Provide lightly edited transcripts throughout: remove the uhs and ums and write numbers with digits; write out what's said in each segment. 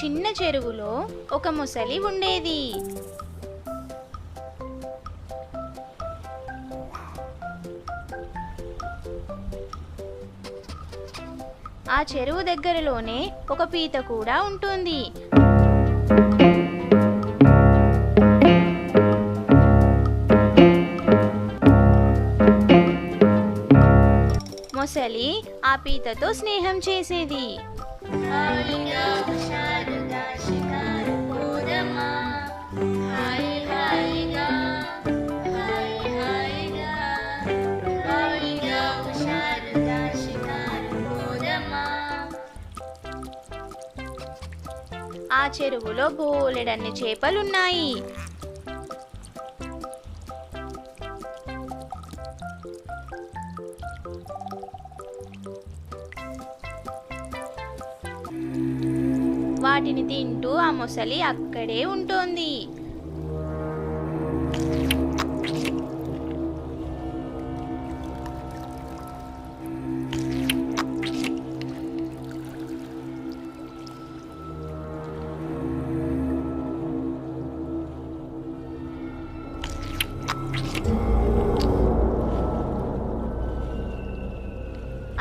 చిన్న చెరువులో ఒక మొసలి ఉండేది. ఆ చెరువు దగ్గరలోనే ఒక పీత కూడా ఉంటుంది. మొసలి ఆ పీతతో స్నేహం చేసేది. ఆ చెరువులో బోలెడన్ని చేపలున్నాయి. వాటిని తింటూ ఆ మొసలి అక్కడే ఉంటుంది.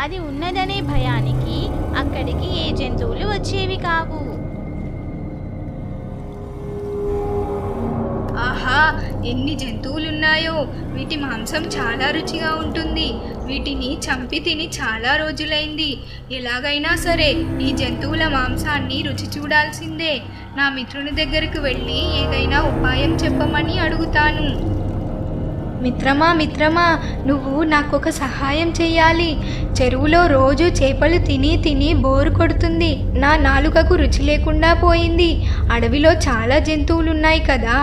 అది ఉన్నదనే భయానికి అక్కడికి ఏ జంతువులు వచ్చేవి కావు. ఆహా, ఎన్ని జంతువులున్నాయో! వీటి మాంసం చాలా రుచిగా ఉంటుంది. వీటిని చంపి తిని చాలా రోజులైంది. ఎలాగైనా సరే ఈ జంతువుల మాంసాన్ని రుచి చూడాల్సిందే. నా మిత్రుని దగ్గరకు వెళ్ళి ఏదైనా ఉపాయం చెప్పమని అడుగుతాను. మిత్రమా, నువ్వు నాకొక సహాయం చెయ్యాలి. చెరువులో రోజు చేపలు తిని తిని బోరు కొడుతుంది. నా నాలుకకు రుచి లేకుండా పోయింది. అడవిలో చాలా జంతువులున్నాయి కదా,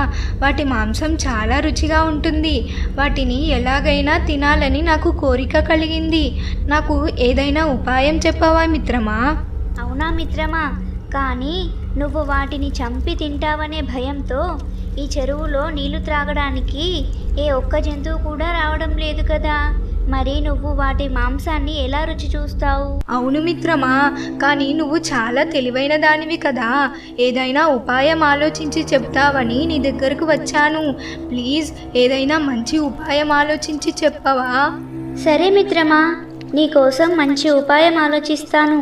వాటి మాంసం చాలా రుచిగా ఉంటుంది. వాటిని ఎలాగైనా తినాలని నాకు కోరిక కలిగింది. నాకు ఏదైనా ఉపాయం చెప్పవా మిత్రమా? అవునా మిత్రమా, కానీ నువ్వు వాటిని చంపి తింటావనే భయంతో ఈ చెరువులో నీళ్లు త్రాగడానికి ఏ ఒక్క జంతువు కూడా రావడం లేదు కదా. మరి నువ్వు వాటి మాంసాన్ని ఎలా రుచి చూస్తావు? అవును మిత్రమా, కానీ నువ్వు చాలా తెలివైన దానివి కదా, ఏదైనా ఉపాయం ఆలోచించి చెప్తావని నీ దగ్గరకు వచ్చాను. ప్లీజ్ ఏదైనా మంచి ఉపాయం ఆలోచించి చెప్పవా? సరే మిత్రమా, నీకోసం మంచి ఉపాయం ఆలోచిస్తాను.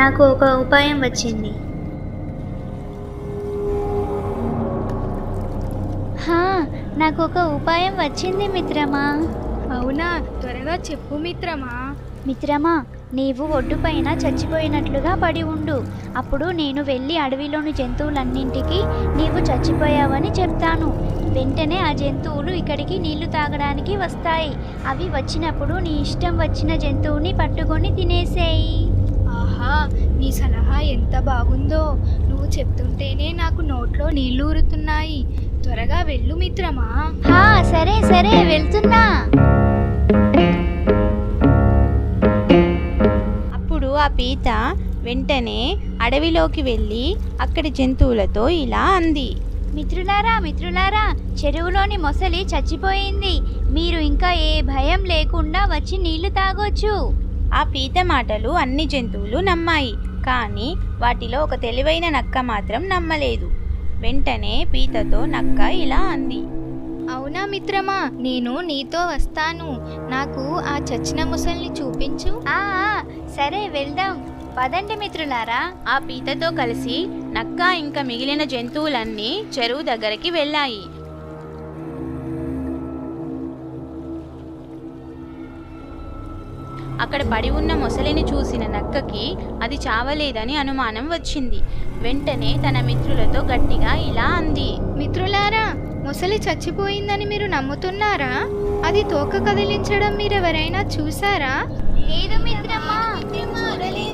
నాకు ఒక ఉపాయం వచ్చింది. నాకు ఒక ఉపాయం వచ్చింది మిత్రమా. అవునా, త్వరగా చెప్పు మిత్రమా. మిత్రమా, నీవు ఒడ్డుపైన చచ్చిపోయినట్లుగా పడి ఉండు. అప్పుడు నేను వెళ్ళి అడవిలోని జంతువులన్నింటికి నీవు చచ్చిపోయావని చెప్తాను. వెంటనే ఆ జంతువులు ఇక్కడికి నీళ్లు తాగడానికి వస్తాయి. అవి వచ్చినప్పుడు నీ ఇష్టం వచ్చిన జంతువుని పట్టుకొని తినేసేయి. ఆహా, నీ సలహా ఎంత బాగుందో! నువ్వు చెప్తుంటేనే నాకు నోట్లో నీళ్లు ఊరుతున్నాయి. త్వరగా వెళ్ళు మిత్రమా. సరే సరే, వెళ్తున్నా. అప్పుడు ఆ పీత వెంటనే అడవిలోకి వెళ్ళి అక్కడి జంతువులతో ఇలా అంది. మిత్రులారా, చెరువులోని మొసలి చచ్చిపోయింది. మీరు ఇంకా ఏ భయం లేకుండా వచ్చి నీళ్లు తాగొచ్చు. ఆ పీత మాటలు అన్ని జంతువులు నమ్మాయి. కానీ వాటిలో ఒక తెలివైన నక్క మాత్రం నమ్మలేదు. వెంటనే పీతతో నక్క ఇలా అంది. అవునా మిత్రమా, నేను నీతో వస్తాను. నాకు ఆ చచ్చిన ముసల్ని చూపించు. సరే, వెళ్దాం. పదండి మిత్రులారా. ఆ పీతతో కలిసి నక్క ఇంకా మిగిలిన జంతువులన్నీ చెరువు దగ్గరికి వెళ్ళాయి. అక్కడ పడి ఉన్న మొసలిని చూసిన నక్కకి అది చావలేదని అనుమానం వచ్చింది. వెంటనే తన మిత్రులతో గట్టిగా ఇలా అంది. మిత్రులారా, మొసలి చచ్చిపోయిందని మీరు నమ్ముతున్నారా? అది తోక కదిలించడం మీరెవరైనా చూసారా? లేదు మిత్రమా,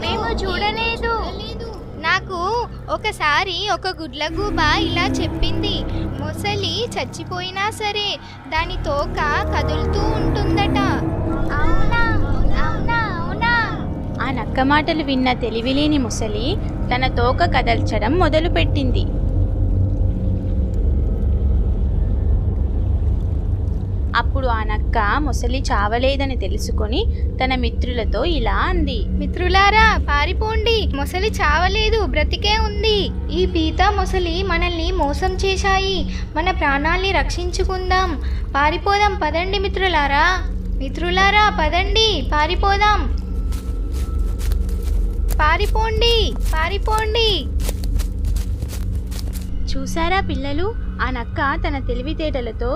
మేము చూడలేదు. నాకు ఒకసారి ఒక గుడ్లగూబ ఇలా చెప్పింది. మొసలి చచ్చిపోయినా సరే దాని తోక కదులుతూ ఉంటుందట. అవునా? ఆ నక్క మాటలు విన్న తెలివిలేని మొసలి తన తోక కదల్చడం మొదలుపెట్టింది. అప్పుడు ఆ నక్క మొసలి చావలేదని తెలుసుకొని తన మిత్రులతో ఇలా అంది. మిత్రులారా పారిపోండి, మొసలి చావలేదు, బ్రతికే ఉంది. ఈ పీత మొసలి మనల్ని మోసం చేశాయి, మన ప్రాణాల్ని రక్షించుకుందాం. పారిపోదాం పదండి మిత్రులారా. మిత్రులారా పదండి, పారిపోదాం. పారిపోండి, పారిపోండి. చూసారా పిల్లలు, ఆ నక్క తన తెలివితేటలతో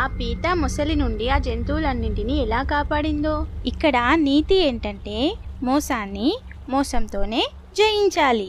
ఆ పీత మొసలి నుండి ఆ జంతువులన్నింటినీ ఎలా కాపాడిందో. ఇక్కడ నీతి ఏంటంటే మోసాన్ని మోసంతోనే జయించాలి.